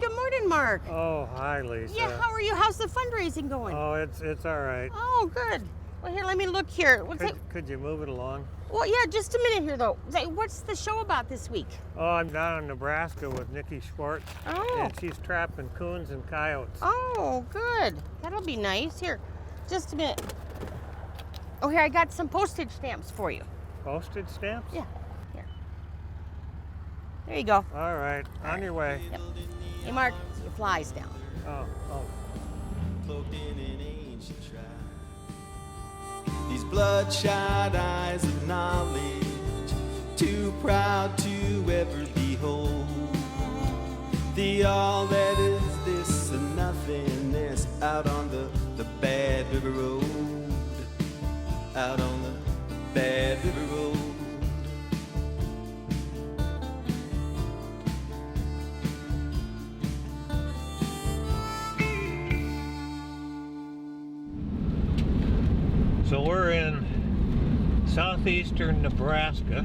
good morning, Mark. Oh, hi, Lisa. Yeah, how are you? How's the fundraising going? Oh, it's all right. Oh, good. Well, here, let me look here. Could you move it along? Well, yeah, just a minute here, though. What's the show about this week? Oh, I'm down in Nebraska with Nickie Schwartz. Oh. And she's trapping coons and coyotes. Oh, good. That'll be nice. Here, just a minute. Oh, here, I got some postage stamps for you. Postage stamps? Yeah, here. There you go. All right, on your way. Yep. Hey, Mark, your fly's down. Oh. Cloaked in an ancient shrine. These bloodshot eyes of knowledge, too proud to ever behold the all that is this and nothingness out on the bad river road, out on the bad river road. So we're in southeastern Nebraska,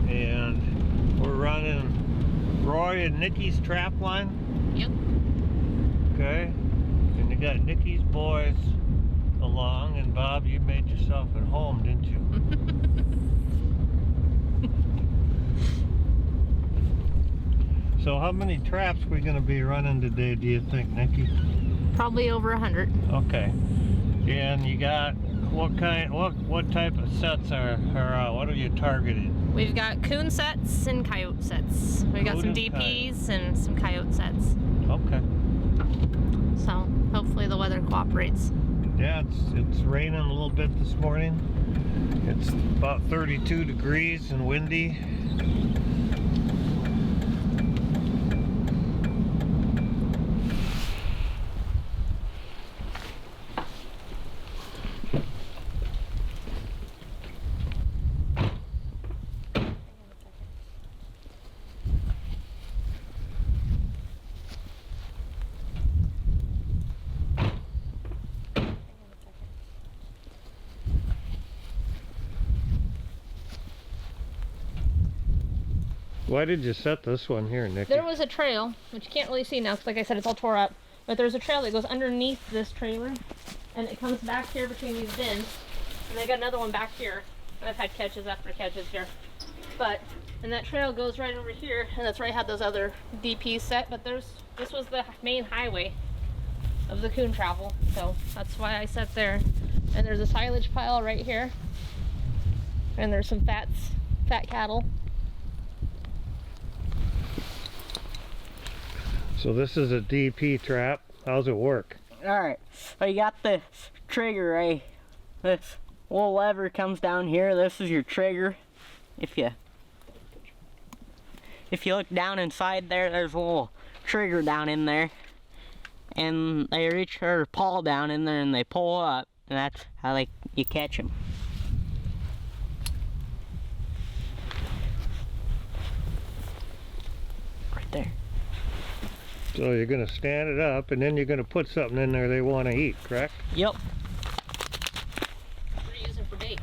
and we're running Roy and Nickie's Trapline. Yep. Okay, and you got Nickie's boys along, and Bob, you made yourself at home, didn't you? So how many traps are we going to be running today, do you think, Nickie? Probably over 100. Okay. And you got what type of sets are what are you targeting? We've got coon sets and coyote sets. We got some DPs and some coyote sets. Okay. So hopefully the weather cooperates. Yeah, it's raining a little bit this morning. It's about 32 degrees and windy. Why did you set this one here, Nickie? There was a trail, which you can't really see now because like I said, it's all tore up. But there's a trail that goes underneath this trailer and it comes back here between these bins. And I got another one back here. And I've had catches after catches here. And that trail goes right over here, and that's where I had those other DPs set. But this was the main highway of the coon travel. So that's why I set there. And there's a silage pile right here. And there's some fat cattle. So this is a DP trap. How's it work? Alright, so you got the trigger right. This little lever comes down here. This is your trigger. If you look down inside there, there's a little trigger down in there. And they reach their paw down in there and they pull up. And that's how you catch them. Right there. So you're going to stand it up, and then you're going to put something in there they want to eat, correct? Yep. What are you using for bait?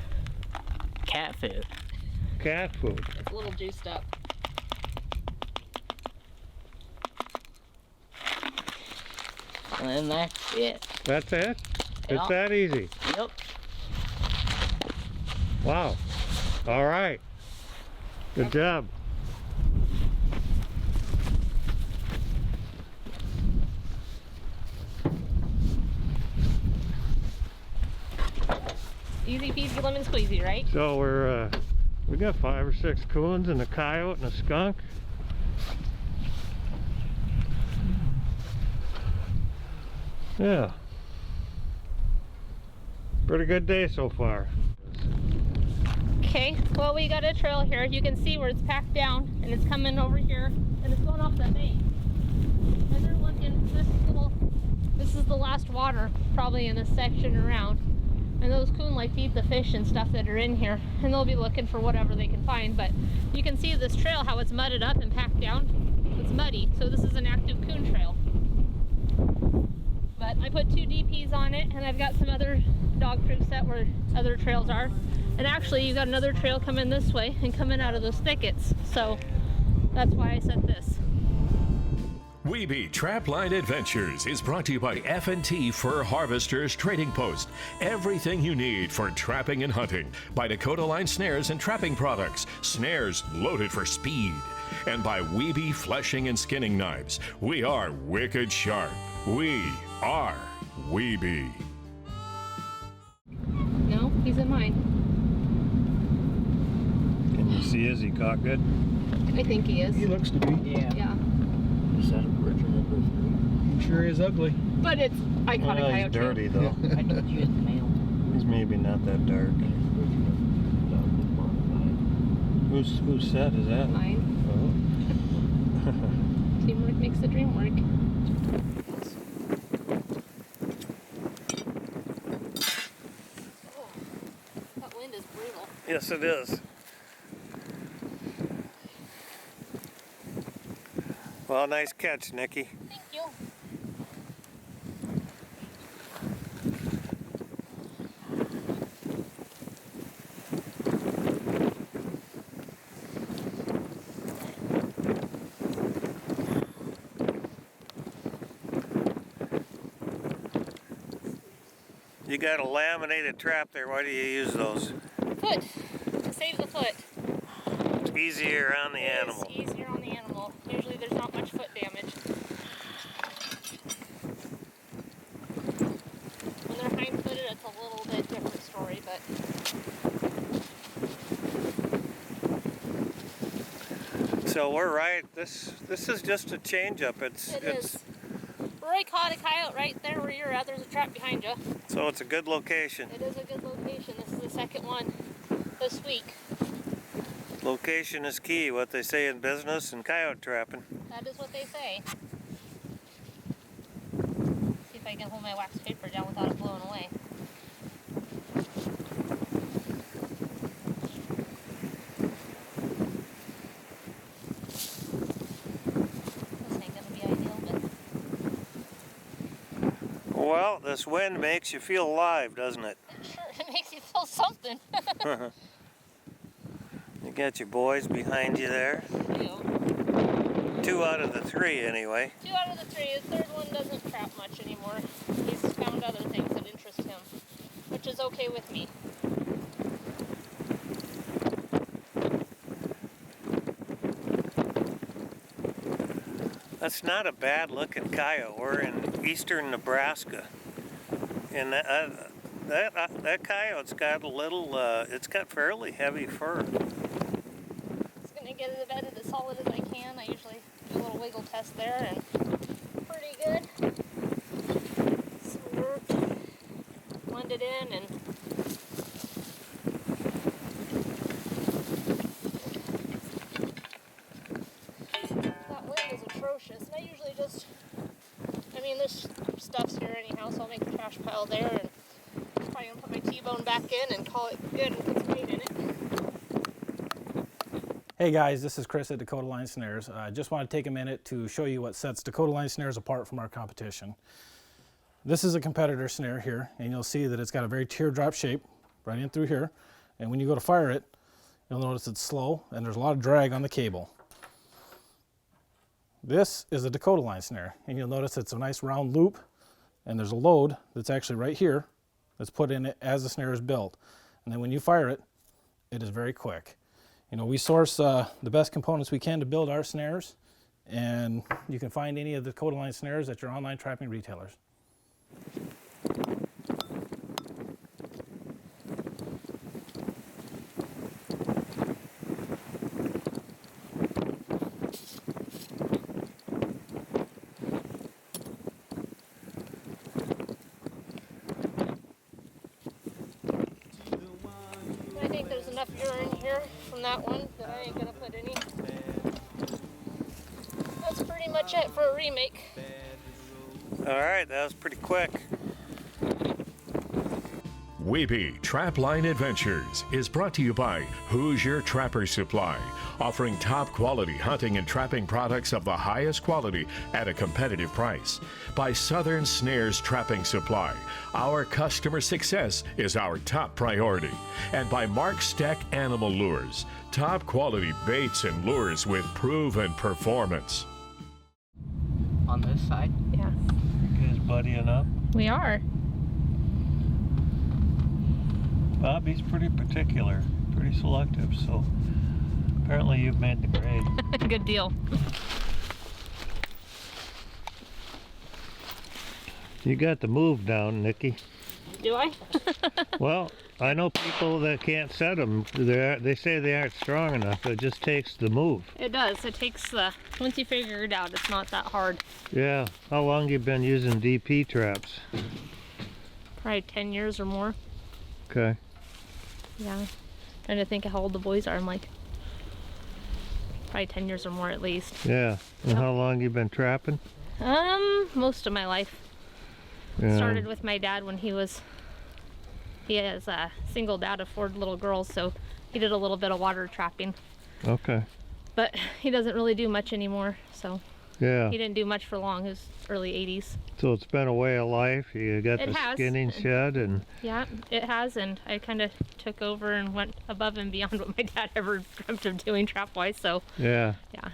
Cat food. Cat food. It's a little juiced up. And then that's it. That's it? Yeah. It's that easy? Yep. Wow. All right. Good job. Easy peasy lemon squeezy, right? So we got 5 or 6 coons and a coyote and a skunk. Yeah. Pretty good day so far. Okay, well we got a trail here. You can see where it's packed down and it's coming over here and it's going off the bank. And they're looking, this is the last water probably in this section around. And those coon like to eat the fish and stuff that are in here, and they'll be looking for whatever they can find. But you can see this trail, how it's mudded up and packed down. It's muddy, so this is an active coon trail. But I put 2 DPs on it, and I've got some other dog proof set where other trails are. And actually, you've got another trail coming this way and coming out of those thickets. So that's why I set this. Wiebe Trapline Adventures is brought to you by F&T Fur Harvesters Trading Post. Everything you need for trapping and hunting. By Dakota line snares and trapping products. Snares loaded for speed. And by Wiebe fleshing and skinning knives. We are wicked sharp. We are Wiebe. No, he's in mine. Can you see, is he caught good? I think he is. He looks to be. Yeah. Is that original? He sure is ugly. But it's, I caught a coyote. He's dirty though. I told you it's male. He's maybe not that dark. Whose set is that? Mine. Oh. Teamwork makes the dream work. Oh, that wind is brutal. Yes, it is. Well, nice catch, Nickie. Thank you. You got a laminated trap there. Why do you use those? Foot. To save the foot. It's easier on the It is animal. easier on the animal. Usually there's not much foot damage. When they're hind-footed, it's a little bit different story, but So we're right. This is just a change-up. it is. Roy caught a coyote right there where you're at. There's a trap behind you. So it's a good location. It is a good location. This is the second one this week. Location is key. What they say in business and coyote trapping. That is what they say. See if I can hold my wax paper down without it blowing away. This ain't gonna be ideal, but Well, this wind makes you feel alive, doesn't it? sure, it makes you feel something. You got your boys behind you there. 2 out of the 3 anyway. 2 out of the 3. The third one doesn't trap much anymore. He's found other things that interest him, which is okay with me. That's not a bad looking coyote. We're in eastern Nebraska. And that coyote's got a little, it's got fairly heavy fur. Just gonna get it bedded as solid as I can. I usually do a little wiggle test there, and pretty good. Some dirt, blended in, and that wind is atrocious. And I usually just, I mean, this stuff's here anyhow, so I'll make the trash pile there, and probably gonna put my T-bone back in and call it good and put some meat in it. Hey guys, this is Chris at Dakota Line Snares. I just want to take a minute to show you what sets Dakota Line Snares apart from our competition. This is a competitor snare here, and you'll see that it's got a very teardrop shape right in through here. And when you go to fire it, you'll notice it's slow and there's a lot of drag on the cable. This is a Dakota Line snare, and you'll notice it's a nice round loop, and there's a load that's actually right here that's put in it as the snare is built. And then when you fire it, it is very quick. You know, we source the best components we can to build our snares, and you can find any of the Dakota Line snares at your online trapping retailers. I think there's enough urine here from that one that I ain't gonna put any. That's pretty much it for a remake. All right, that was pretty quick. Wiebe Trapline Adventures is brought to you by Who's Your Trapper Supply, offering top quality hunting and trapping products of the highest quality at a competitive price. By Southern Snares Trapping Supply, our customer success is our top priority. And by Mark Steck Animal Lures, top quality baits and lures with proven performance. on this side. Yeah, You guys buddying up? we are. Bobby's pretty particular, pretty selective, so apparently you've made the grade. Good deal. You got the move down, Nickie. Do I? Well, I know people that can't set them. They say they aren't strong enough. It just takes the move. It does. It takes the, once you figure it out, it's not that hard. Yeah. How long you been using DP traps? Probably 10 years or more. Okay. Yeah. Trying to think of how old the boys are. I'm like, probably 10 years or more at least. Yeah. And Yep. how long you been trapping? Most of my life. Yeah. Started with my dad when he has a single dad of 4 little girls, so he did a little bit of water trapping. Okay. But he doesn't really do much anymore, so Yeah. he didn't do much for long. His early 80s. So it's been a way of life. You got It the has. skinning shed and Yeah, it has, and I kind of took over and went above and beyond what my dad ever dreamt of doing trap-wise, so yeah. yeah.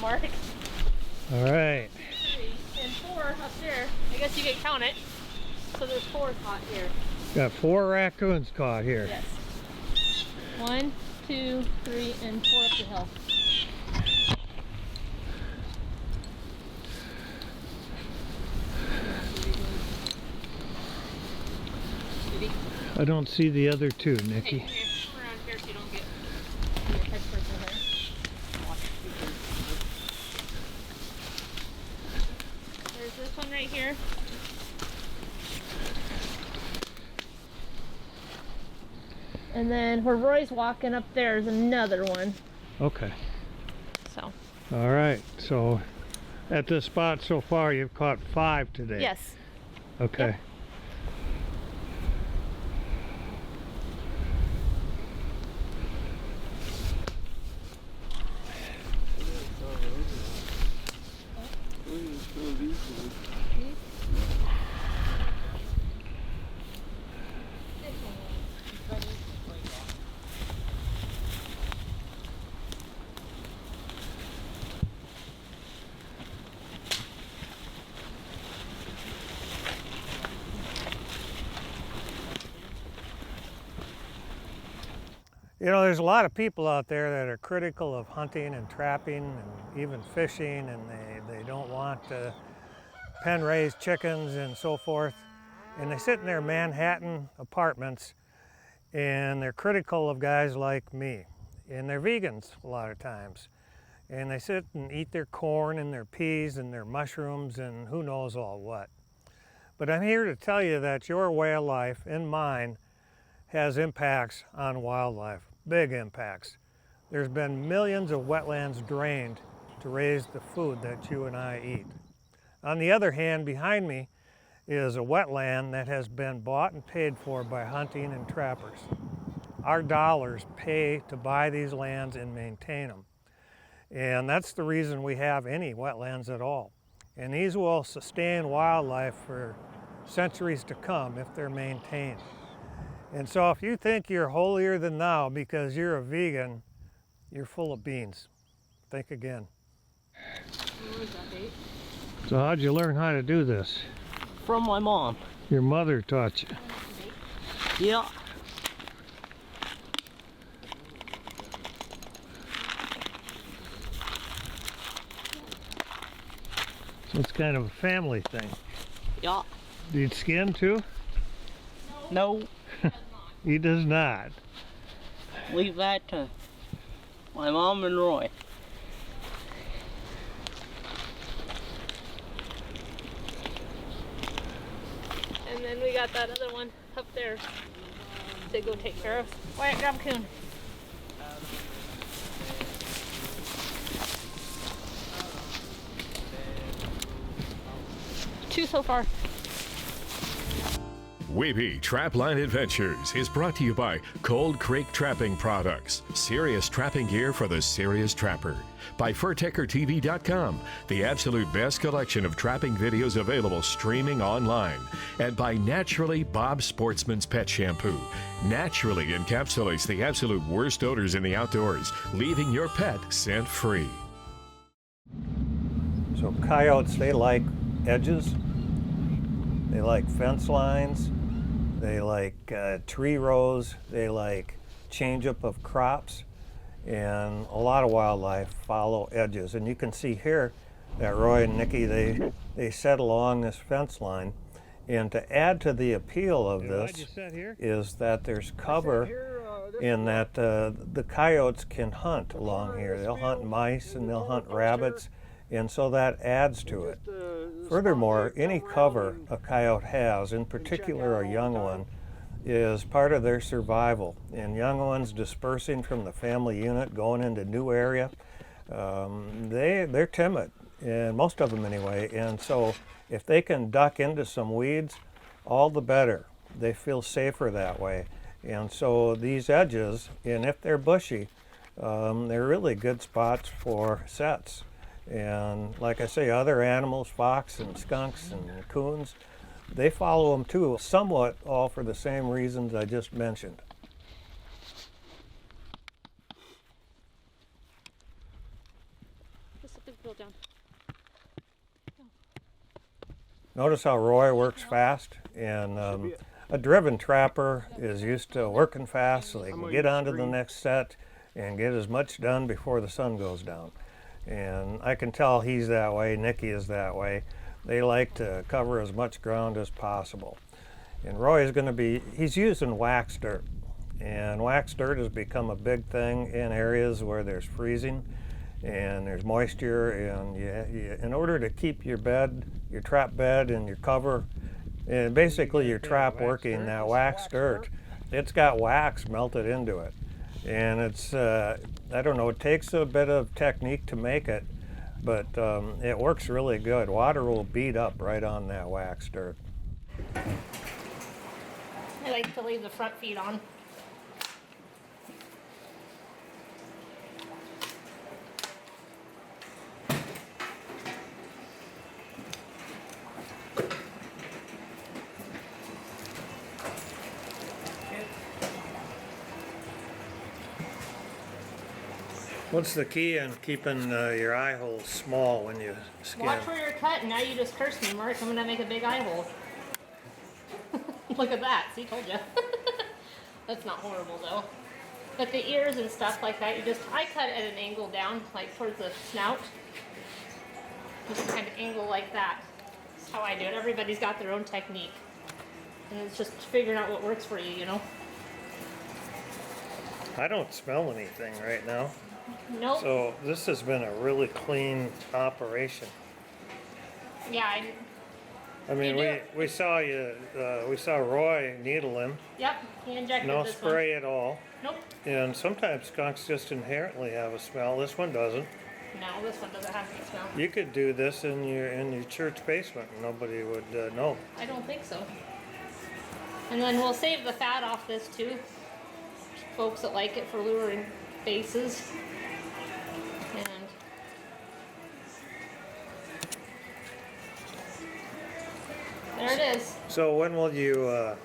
Mark. All right. 3 and 4 up there. I guess you can count it. So there's 4 caught here. Got 4 raccoons caught here. Yes. 1, 2, 3, and 4 up the hill. I don't see the other 2, Nickie. Hey, come here. Come around here so you don't get your head first in there. There's this one right here. And then where Roy's walking up there is another one. Okay. So. All right. So at this spot so far, you've caught 5 today. Yes. Okay. Yep. You know, there's a lot of people out there that are critical of hunting and trapping and even fishing, and they don't want pen-raised chickens and so forth. And they sit in their Manhattan apartments and they're critical of guys like me. And they're vegans a lot of times. And they sit and eat their corn and their peas and their mushrooms and who knows all what. But I'm here to tell you that your way of life and mine has impacts on wildlife, big impacts. There's been millions of wetlands drained to raise the food that you and I eat. On the other hand, behind me is a wetland that has been bought and paid for by hunting and trappers. Our dollars pay to buy these lands and maintain them. And that's the reason we have any wetlands at all. And these will sustain wildlife for centuries to come if they're maintained. And so if you think you're holier than thou because you're a vegan, you're full of beans. Think again. So how'd you learn how to do this? From my mom. Your mother taught you. Yeah. So it's kind of a family thing. Yeah. Do you skin too? No. He does not. Leave that to my mom and Roy. And then we got that other one up there to go take care of. Wyatt, grab coon. Two so far. Wiebe Trapline Adventures is brought to you by Cold Creek Trapping Products, serious trapping gear for the serious trapper. By FurTeckerTV.com, the absolute best collection of trapping videos available streaming online. And by Naturally Bob Sportsman's Pet Shampoo. Naturally encapsulates the absolute worst odors in the outdoors, leaving your pet scent-free. So coyotes, they like edges, they like fence lines, they like tree rows, they like change-up of crops, and a lot of wildlife follow edges. And you can see here that Roy and Nickie, they set along this fence line. And to add to the appeal of this is that there's cover in that the coyotes can hunt along here. They'll hunt mice and they'll hunt rabbits, and so that adds to it. Furthermore, any cover a coyote has, in particular a young one, is part of their survival. And young ones dispersing from the family unit, going into new area, they're timid, and most of them anyway. And so if they can duck into some weeds, all the better. They feel safer that way. And so these edges, and if they're bushy, they're really good spots for sets. And like I say, other animals, fox and skunks and coons, they follow them too, somewhat all for the same reasons I just mentioned. Just a big pull down. Notice how Roy works fast, and a driven trapper is used to working fast so they can get on to the next set and get as much done before the sun goes down. And I can tell he's that way, Nickie is that way. They like to cover as much ground as possible. And Roy is going to be, he's using wax dirt. And wax dirt has become a big thing in areas where there's freezing and there's moisture, and in order to keep your bed, your trap bed and your cover, and basically your trap working, that wax dirt, it's got wax melted into it. And it's, I don't know, it takes a bit of technique to make it, but it works really good. Water will beat up right on that wax dirt. I like to leave the front feet on. What's the key in keeping your eye holes small when you skin? Watch where you're cut, and now you just cursed me, Mark. I'm gonna make a big eye hole. Look at that. See, told you. That's not horrible though. But the ears and stuff like that, I cut at an angle down, like towards the snout. Just kind of angle like that. That's how I do it. Everybody's got their own technique. And it's just figuring out what works for you, you know? I don't smell anything right now. Nope. So this has been a really clean operation. Yeah, I mean, we saw we saw Roy needle him. Yep, he injected No this spray at all. one. Nope. And sometimes skunks just inherently have a smell. This one doesn't. No, this one doesn't have any smell. You could do this in your church basement and nobody would know. I don't think so. And then we'll save the fat off this too. Folks that like it for luring bases. And there it is. So when will you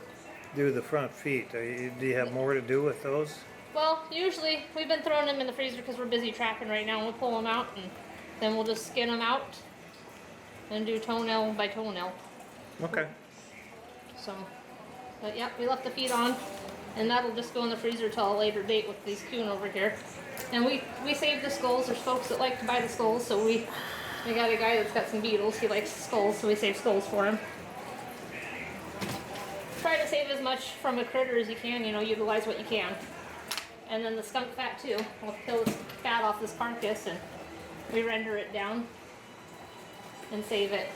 do the front feet? Do you have more to do with those? Well, usually we've been throwing them in the freezer because we're busy trapping right now. We'll pull them out and then we'll just skin them out and do toenail by toenail. Okay. So, but yeah, we left the feet on, and that'll just go in the freezer till a later date with these coon over here. And we save the skulls. There's folks that like to buy the skulls, so we got a guy that's got some beetles. He likes skulls, so we save skulls for him. Try to save as much from a critter as you can, you know, utilize what you can. And then the skunk fat too. We'll peel the fat off this carcass and we render it down and save it.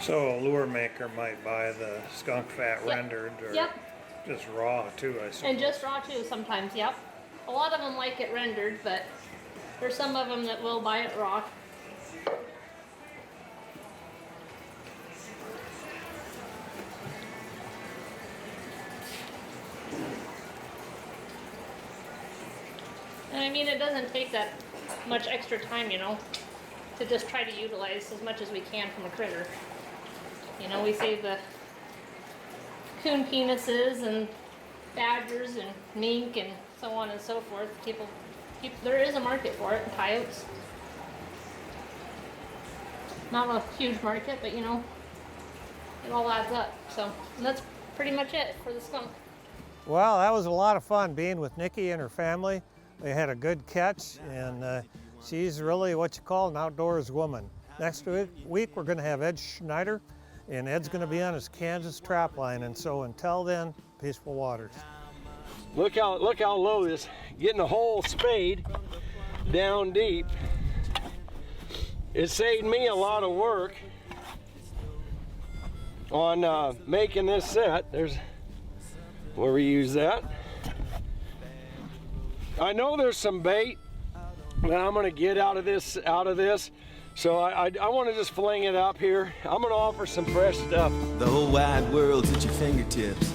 So a lure maker might buy the skunk fat rendered or just raw too, I suppose. And just raw too sometimes, yep. A lot of them like it rendered, but There's some of them that will buy it raw. And I mean, it doesn't take that much extra time, you know, to just try to utilize as much as we can from a critter. You know, we save the coon penises and badgers and mink and so on and so forth. There is a market for it, coyotes. Not a huge market, but you know, it all adds up. So that's pretty much it for the skunk. Well, that was a lot of fun being with Nickie and her family. They had a good catch, and she's really what you call an outdoors woman. Next week we're going to have Ed Schneider, and Ed's going to be on his Kansas trapline. And so until then, peaceful waters. Look how low this, getting a whole spade down deep. It saved me a lot of work on making this set. There's where we use that. I know there's some bait that I'm gonna get out of this, so I want to just fling it up here. I'm gonna offer some fresh stuff. The whole wide world's at your fingertips.